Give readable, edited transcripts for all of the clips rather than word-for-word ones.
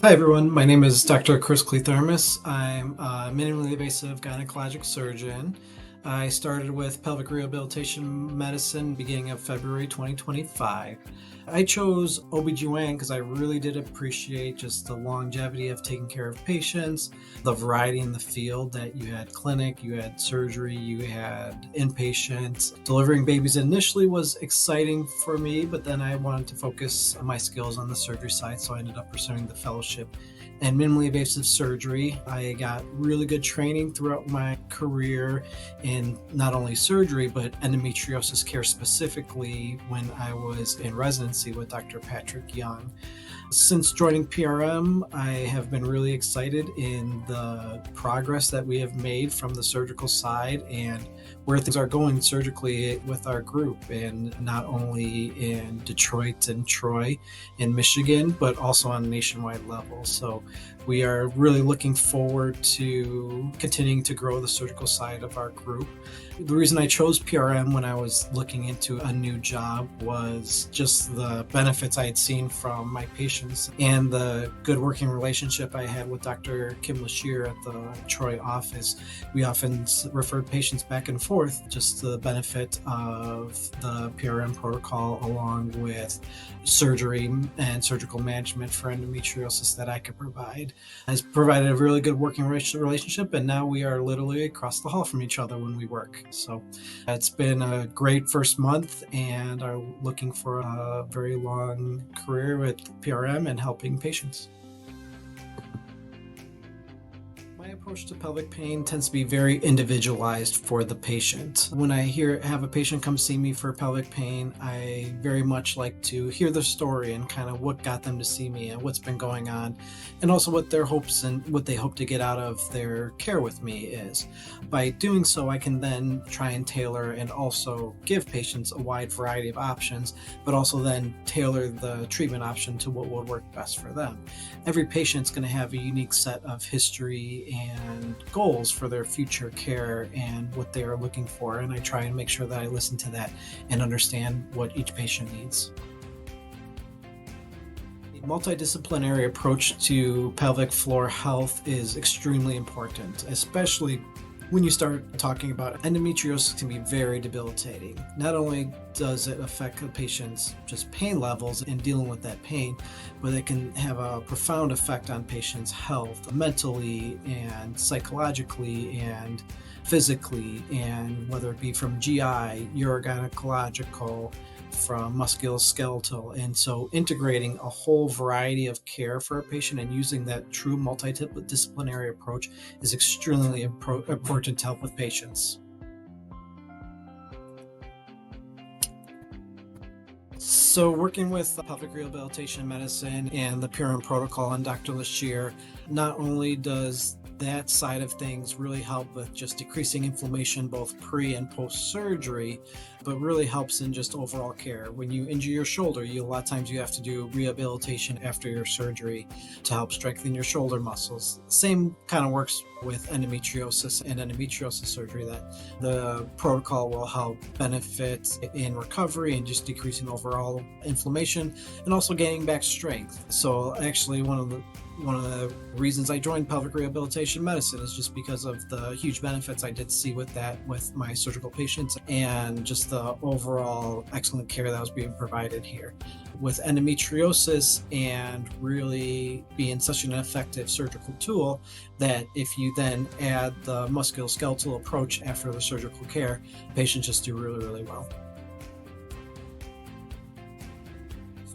Hi everyone, my name is Dr. Chris Kliethermes. I'm a minimally invasive gynecologic surgeon. I started with pelvic rehabilitation medicine beginning of February 2025. I chose OBGYN because I really did appreciate just the longevity of taking care of patients, the variety in the field that you had clinic, you had surgery, you had inpatients. Delivering babies initially was exciting for me, but then I wanted to focus my skills on the surgery side, so I ended up pursuing the fellowship in minimally invasive surgery. I got really good training throughout my career in not only surgery, but endometriosis care specifically when I was in residency with Dr. Patrick Yeung. Since joining PRM, I have been really excited in the progress that we have made from the surgical side and where things are going surgically with our group, and not only in Detroit and Troy in Michigan, but also on a nationwide level. So we are really looking forward to continuing to grow the surgical side of our group. The reason I chose PRM when I was looking into a new job was just the benefits I had seen from my patients and the good working relationship I had with Dr. Kim Lashir at the Troy office. We often referred patients back and forth, just the benefit of the PRM protocol along with surgery and surgical management for endometriosis that I could provide. Has provided a really good working relationship, and now we are literally across the hall from each other when we work. So it's been a great first month, and are looking for a very long career with PRM and helping patients. My approach to pelvic pain tends to be very individualized for the patient. When I have a patient come see me for pelvic pain, I very much like to hear their story and kind of what got them to see me and what's been going on, and also what their hopes and what they hope to get out of their care with me is. By doing so, I can then try and tailor and also give patients a wide variety of options, but also then tailor the treatment option to what would work best for them. Every patient's going to have a unique set of history and goals for their future care and what they are looking for, and I try and make sure that I listen to that and understand what each patient needs. A multidisciplinary approach to pelvic floor health is extremely important, especially when you start talking about endometriosis. Can be very debilitating. Not only does it affect the patient's just pain levels in dealing with that pain, but it can have a profound effect on patients' health, mentally and psychologically and physically, and whether it be from GI, urogynecological, from musculoskeletal. And so integrating a whole variety of care for a patient and using that true multidisciplinary approach is extremely important to help with patients. So working with pelvic rehabilitation medicine and the PRM protocol and Dr. Lashir, not only does that side of things really help with just decreasing inflammation both pre and post surgery, but really helps in just overall care. When you injure your shoulder, a lot of times you have to do rehabilitation after your surgery to help strengthen your shoulder muscles. Same kind of works with endometriosis and endometriosis surgery, that the protocol will help benefit in recovery and just decreasing overall inflammation and also gaining back strength. So actually one of the reasons I joined pelvic rehabilitation medicine is just because of the huge benefits I did see with that with my surgical patients and just the overall excellent care that was being provided here. With endometriosis and really being such an effective surgical tool, that if you then add the musculoskeletal approach after the surgical care, patients just do really, really well.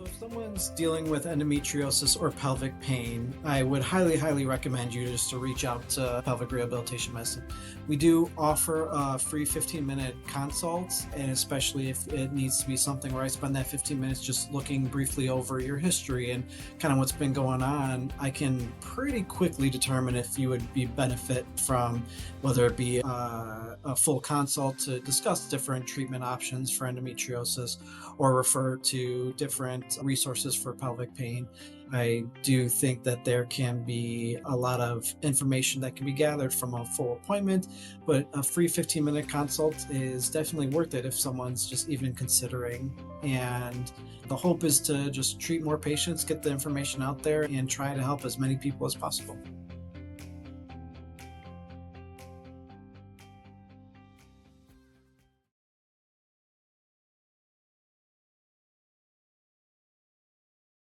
If someone's dealing with endometriosis or pelvic pain, I would highly, highly recommend you just to reach out to pelvic rehabilitation medicine. We do offer a free 15-minute consult, and especially if it needs to be something where I spend that 15 minutes just looking briefly over your history and kind of what's been going on, I can pretty quickly determine if you would be benefit from whether it be a full consult to discuss different treatment options for endometriosis or refer to different resources for pelvic pain. I do think that there can be a lot of information that can be gathered from a full appointment, but a free 15-minute consult is definitely worth it if someone's just even considering. And the hope is to just treat more patients, get the information out there, and try to help as many people as possible.